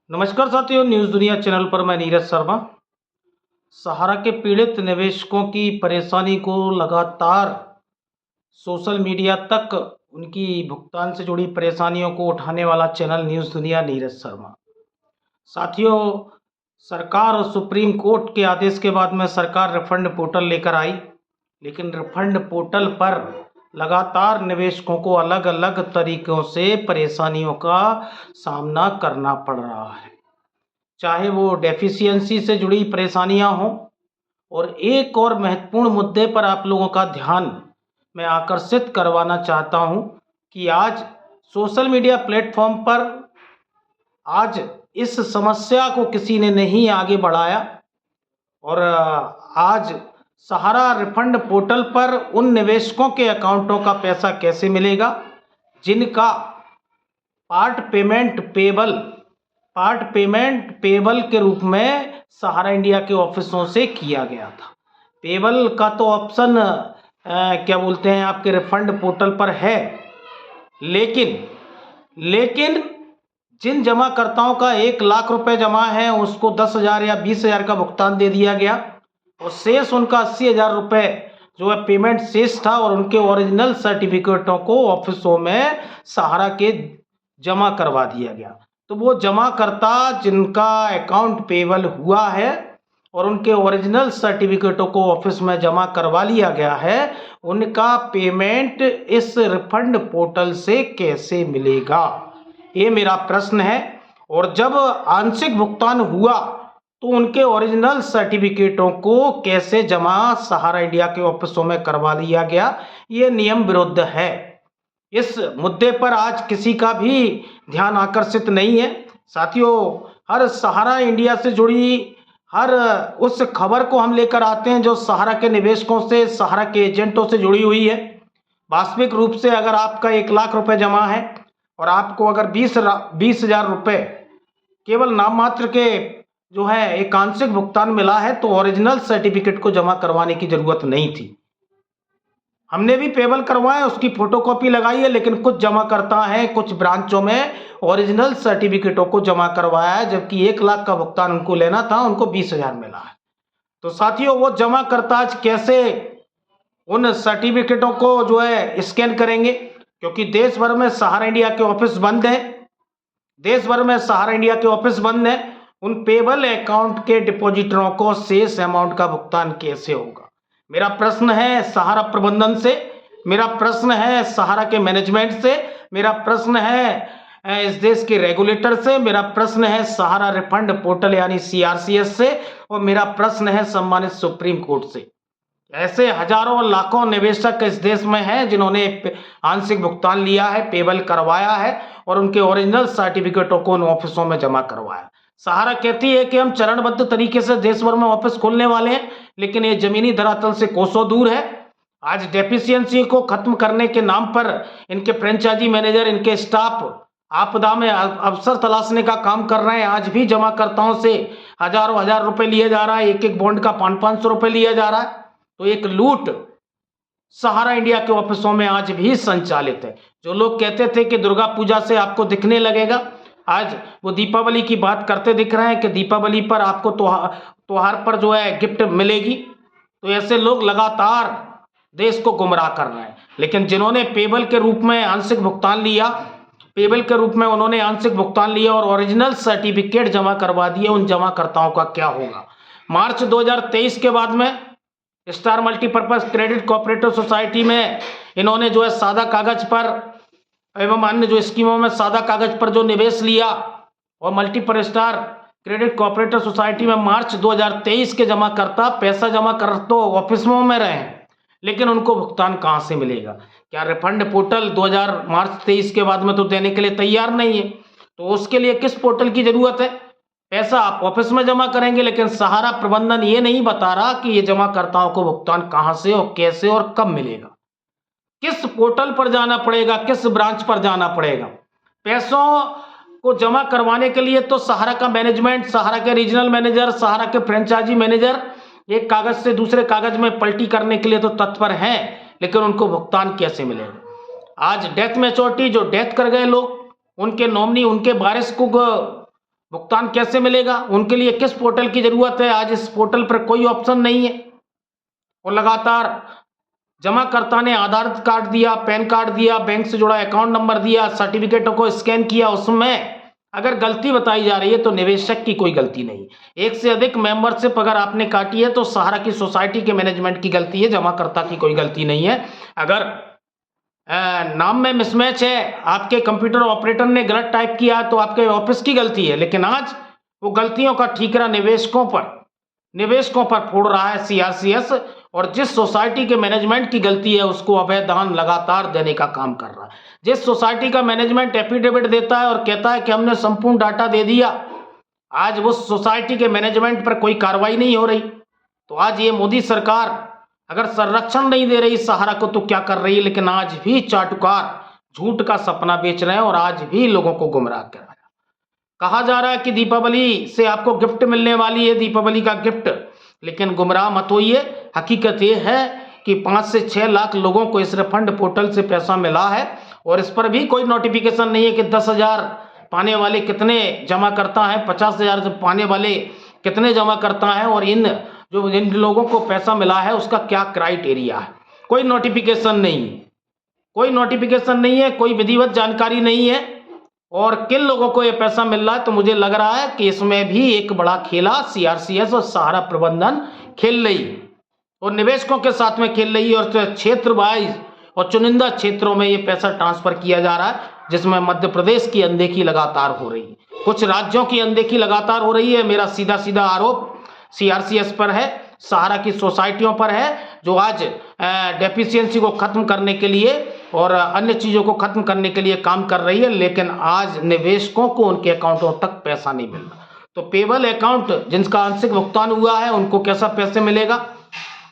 नमस्कार साथियों, न्यूज़ दुनिया चैनल पर मैं नीरज शर्मा। सहारा के पीड़ित निवेशकों की परेशानी को लगातार सोशल मीडिया तक उनकी भुगतान से जुड़ी परेशानियों को उठाने वाला चैनल न्यूज़ दुनिया नीरज शर्मा। साथियों, सरकार और सुप्रीम कोर्ट के आदेश के बाद में सरकार रिफंड पोर्टल लेकर आई, लेकिन रिफंड पोर्टल पर लगातार निवेशकों को अलग अलग तरीक़ों से परेशानियों का सामना करना पड़ रहा है। चाहे वो डेफिशिएंसी से जुड़ी परेशानियां हों, और एक और महत्वपूर्ण मुद्दे पर आप लोगों का ध्यान मैं आकर्षित करवाना चाहता हूं कि आज सोशल मीडिया प्लेटफॉर्म पर आज इस समस्या को किसी ने नहीं आगे बढ़ाया। और आज सहारा रिफंड पोर्टल पर उन निवेशकों के अकाउंटों का पैसा कैसे मिलेगा जिनका पार्ट पेमेंट पेबल के रूप में सहारा इंडिया के ऑफिसों से किया गया था। पेबल का तो ऑप्शन क्या बोलते हैं आपके रिफंड पोर्टल पर है, लेकिन जिन जमाकर्ताओं का 1,00,000 रुपए जमा है उसको 10,000 या 20,000 का भुगतान दे दिया गया, और शेष उनका 80,000 रुपए जो है पेमेंट शेष था, और उनके ओरिजिनल सर्टिफिकेटों को ऑफिसों में सहारा के जमा करवा दिया गया। तो वो जमाकर्ता जिनका अकाउंट पेबल हुआ है और उनके ओरिजिनल सर्टिफिकेटों को ऑफिस में जमा करवा लिया गया है, उनका पेमेंट इस रिफंड पोर्टल से कैसे मिलेगा, ये मेरा प्रश्न है। और जब आंशिक भुगतान हुआ तो उनके ओरिजिनल सर्टिफिकेटों को कैसे जमा सहारा इंडिया के ऑफिसों में करवा लिया गया, ये नियम विरुद्ध है। इस मुद्दे पर आज किसी का भी ध्यान आकर्षित नहीं है। साथियों, हर सहारा इंडिया से जुड़ी हर उस खबर को हम लेकर आते हैं जो सहारा के निवेशकों से, सहारा के एजेंटों से जुड़ी हुई है। वास्तविक रूप से अगर आपका 1,00,000 रुपए जमा है और आपको अगर 20,000 रुपए केवल नाम मात्र के जो है एक आंशिक भुगतान मिला है, तो ओरिजिनल सर्टिफिकेट को जमा करवाने की जरूरत नहीं थी। हमने भी पेबल करवाया, उसकी फोटोकॉपी लगाई है, लेकिन कुछ जमा करता है कुछ ब्रांचों में ओरिजिनल सर्टिफिकेटों को जमा करवाया है, जबकि 1,00,000 का भुगतान उनको लेना था, उनको 20,000 मिला है। तो साथियों, वो जमा करता आज कैसे उन सर्टिफिकेटों को जो है स्कैन करेंगे, क्योंकि देश भर में सहारा इंडिया के ऑफिस बंद हैं। उन पेबल अकाउंट के डिपॉजिटरों को शेष अमाउंट का भुगतान कैसे होगा? मेरा प्रश्न है सहारा प्रबंधन से, मेरा प्रश्न है सहारा के मैनेजमेंट से, मेरा प्रश्न है इस देश के रेगुलेटर से, मेरा प्रश्न है सहारा रिफंड पोर्टल यानी CRCS से, और मेरा प्रश्न है सम्मानित सुप्रीम कोर्ट से। ऐसे हजारों लाखों निवेशक इस देश में हैं जिन्होंने आंशिक भुगतान लिया है, पेबल करवाया है, और उनके ओरिजिनल सर्टिफिकेटों को उन ऑफिसों में जमा करवाया। सहारा कहती है कि हम चरणबद्ध तरीके से देश भर में ऑफिस खोलने वाले हैं, लेकिन ये जमीनी धरातल से कोसों दूर है। आज डेफिशिएंसी को खत्म करने के नाम पर इनके फ्रेंचाइजी मैनेजर, इनके स्टाफ आपदा में अवसर तलाशने का काम कर रहे हैं। आज भी जमाकर्ताओं से हजारों हजार रुपए लिए जा रहा है, एक एक बॉन्ड का 500-500 रुपए लिया जा रहा है। तो एक लूट सहारा इंडिया के ऑफिसों में आज भी संचालित है। जो लोग कहते थे कि दुर्गा पूजा से आपको दिखने लगेगा, आज वो दीपावली की बात करते दिख रहे हैं कि दीपावली पर आपको त्योहार पर जो है गिफ्ट मिलेगी। तो ऐसे लोग लगातार देश को गुमराह कर रहे हैं। लेकिन जिन्होंने पेबल के रूप में आंशिक भुगतान लिया और ओरिजिनल सर्टिफिकेट जमा करवा दिए, उन जमाकर्ताओं का क्या होगा? मार्च 2023 के बाद में star multipurpose credit cooperative society में इन्होंने जो है सादा कागज पर एवं अन्य जो स्कीमों में सादा कागज पर जो निवेश लिया, और multiple star credit cooperative society में मार्च 2023 के जमाकर्ता पैसा जमा कर तो ऑफिसों में रहे, लेकिन उनको भुगतान कहां से मिलेगा? क्या रिफंड पोर्टल मार्च 23 के बाद में तो देने के लिए तैयार नहीं है? तो उसके लिए किस पोर्टल की जरूरत है? पैसा आप ऑफिस में जमा करेंगे, लेकिन सहारा प्रबंधन ये नहीं बता रहा कि ये जमाकर्ताओं को भुगतान कहां से और कैसे और कब मिलेगा, किस पोर्टल पर जाना पड़ेगा, किस ब्रांच पर जाना पड़ेगा। पैसों को जमा करवाने के लिए तो सहारा का मैनेजमेंट, सहारा के रीजनल मैनेजर, सहारा के फ्रेंचाइजी मैनेजर एक कागज से दूसरे कागज में पलटी करने के लिए तो तत्पर हैं, लेकिन उनको भुगतान कैसे मिलेगा? आज डेथ मैच्योरिटी, जो डेथ कर गए लोग, उनके नॉमिनी, उनके वारिस को भुगतान कैसे मिलेगा, उनके लिए किस पोर्टल की जरूरत है? आज इस पोर्टल पर कोई ऑप्शन नहीं है और लगातार जमाकर्ता ने आधार कार्ड दिया, पैन कार्ड दिया, बैंक से जुड़ा अकाउंट नंबर दिया, सर्टिफिकेटों को स्कैन किया, उसमें अगर गलती बताई जा रही है तो निवेशक की कोई गलती नहीं। एक से अधिक मेंबरशिप अगर आपने काटी है तो सहारा की सोसाइटी के मैनेजमेंट की गलती है, जमाकर्ता की कोई गलती नहीं है। अगर नाम में मिसमैच है, आपके कंप्यूटर ऑपरेटर ने गलत टाइप किया तो आपके ऑफिस की गलती है, लेकिन आज वो गलतियों का ठीकरा निवेशकों पर फोड़ रहा है सीआरसीएस, और जिस सोसाइटी के मैनेजमेंट की गलती है उसको अवैध दान लगातार देने का काम कर रहा है। जिस सोसाइटी का मैनेजमेंट एफिडेविट देता है और कहता है कि हमने संपूर्ण डाटा दे दिया, आज उस सोसाइटी के मैनेजमेंट पर कोई कार्रवाई नहीं हो रही। तो आज ये मोदी सरकार अगर संरक्षण नहीं दे रही सहारा को तो क्या कर रही है? लेकिन आज भी चाटुकार झूठ का सपना बेच रहे हैं और आज भी लोगों को गुमराह कर रहे हैं। कहा जा रहा है कि दीपावली से आपको गिफ्ट मिलने वाली है, दीपावली का गिफ्ट, लेकिन गुमराह मत होइए। हकीकत ये है कि 5 से 6 लाख लोगों को इस रिफंड पोर्टल से पैसा मिला है और इस पर भी कोई नोटिफिकेशन नहीं है कि 10,000 पाने वाले कितने जमा करता है, 50,000 पाने वाले कितने जमा करता है, और जिन लोगों को पैसा मिला है उसका क्या क्राइटेरिया है। कोई नोटिफिकेशन नहीं है, कोई विधिवत जानकारी नहीं है, और किन लोगों को ये पैसा मिल रहा है। तो मुझे लग रहा है कि इसमें भी एक बड़ा खेला सीआरसीएस और सहारा प्रबंधन खेल रही और निवेशकों के साथ में खेल रही है, और क्षेत्र वाइज और चुनिंदा क्षेत्रों में ये पैसा ट्रांसफर किया जा रहा है, जिसमें मध्य प्रदेश की अनदेखी लगातार हो रही है, कुछ राज्यों की अनदेखी लगातार हो रही है। मेरा सीधा आरोप सीआरसीएस पर है, सहारा की सोसाइटियों पर है, जो आज डेफिशिएंसी को खत्म करने के लिए और अन्य चीज़ों को खत्म करने के लिए काम कर रही है, लेकिन आज निवेशकों को उनके अकाउंटों तक पैसा नहीं मिल रहा। तो पेबल अकाउंट जिनका आंशिक भुगतान हुआ है उनको कैसा पैसे मिलेगा?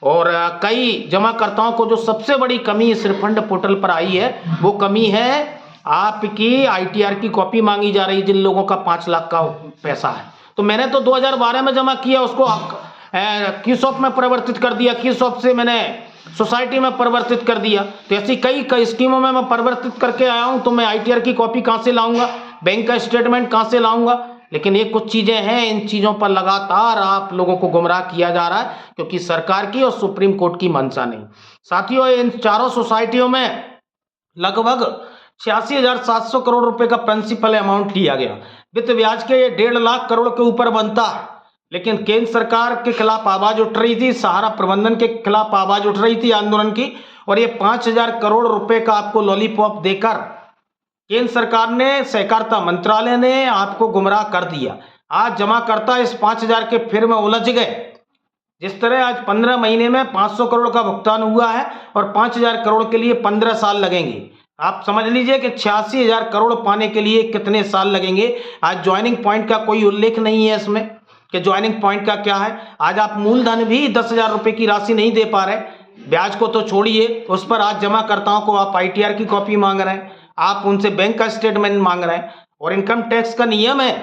और कई जमाकर्ताओं को जो सबसे बड़ी कमी इस रिफंड पोर्टल पर आई है वो कमी है आपकी आईटीआर की कॉपी मांगी जा रही है जिन लोगों का 5 लाख का पैसा है। तो मैंने तो 2012 में जमा किया, उसको क्यूसॉप में परिवर्तित कर दिया, क्यूसॉप से मैंने सोसाइटी में परिवर्तित कर दिया। तो ऐसी कई स्कीमों में मैं परिवर्तित करके आया हूं, तो मैं आईटीआर की कॉपी कहां से लाऊंगा, बैंक का स्टेटमेंट कहां से लाऊंगा? लेकिन ये कुछ चीजें हैं, इन चीजों पर लगातार आप लोगों को गुमराह किया जा रहा है, क्योंकि सरकार की और सुप्रीम कोर्ट की मंशा नहीं। साथियों, इन चारों सोसाइटियों में लगभग 86,700 करोड़ रुपए का प्रिंसिपल अमाउंट लिया गया। वित्त ब्याज के 1.5 लाख करोड़ के ऊपर बनता है, लेकिन केंद्र सरकार के खिलाफ आवाज उठ रही थी, सहारा प्रबंधन के खिलाफ आवाज उठ रही थी आंदोलन की, और ये 5,000 करोड़ रुपए का आपको लॉलीपॉप देकर केंद्र सरकार ने, सहकारिता मंत्रालय ने आपको गुमराह कर दिया। आज जमाकर्ता इस 5,000 के फिर में उलझ गए। जिस तरह आज 15 महीने में 500 करोड़ का भुगतान हुआ है और 5,000 करोड़ के लिए 15 साल लगेंगे। आप समझ लीजिए कि 86,000 करोड़ पाने के लिए कितने साल लगेंगे। आज ज्वाइनिंग पॉइंट का कोई उल्लेख नहीं है इसमें कि ज्वाइनिंग पॉइंट का क्या है। आज आप मूलधन भी 10,000 रुपए की राशि नहीं दे पा रहे, ब्याज को तो छोड़िए, उस पर आज जमाकर्ताओं को आप आईटीआर की कॉपी मांग रहे हैं, आप उनसे बैंक का स्टेटमेंट मांग रहे हैं। और इनकम टैक्स का नियम है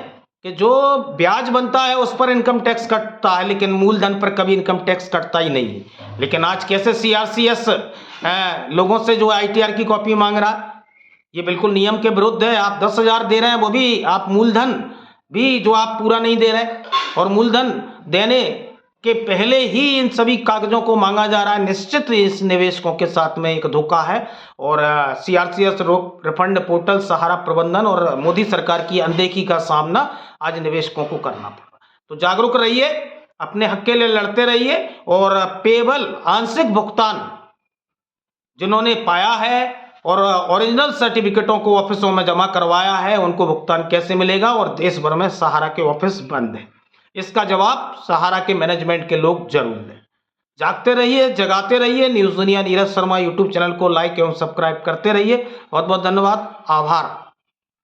कि जो ब्याज बनता है उस पर इनकम टैक्स कटता है, लेकिन मूलधन पर कभी इनकम टैक्स कटता ही नहीं है। लेकिन आज कैसे सीआरसीएस लोगों से जो आईटीआर की कॉपी मांग रहा है, ये बिल्कुल नियम के विरुद्ध है। आप 10,000 दे रहे हैं, वो भी आप मूलधन भी जो आप पूरा नहीं दे रहे, और मूलधन देने के पहले ही इन सभी कागजों को मांगा जा रहा है। निश्चित इस निवेशकों के साथ में एक धोखा है, और सीआरसीएस रिफंड पोर्टल, सहारा प्रबंधन और मोदी सरकार की अनदेखी का सामना आज निवेशकों को करना पड़ा। तो जागरूक रहिए, अपने हक के लिए लड़ते रहिए, और पेबल आंशिक भुगतान जिन्होंने पाया है और ओरिजिनल सर्टिफिकेटों को ऑफिसों में जमा करवाया है उनको भुगतान कैसे मिलेगा? और देश भर में सहारा के ऑफिस बंद है, इसका जवाब सहारा के मैनेजमेंट के लोग जरूर दें। जागते रहिए, जगाते रहिए। न्यूज़ दुनिया नीरज शर्मा यूट्यूब चैनल को लाइक एवं सब्सक्राइब करते रहिए। बहुत बहुत धन्यवाद, आभार।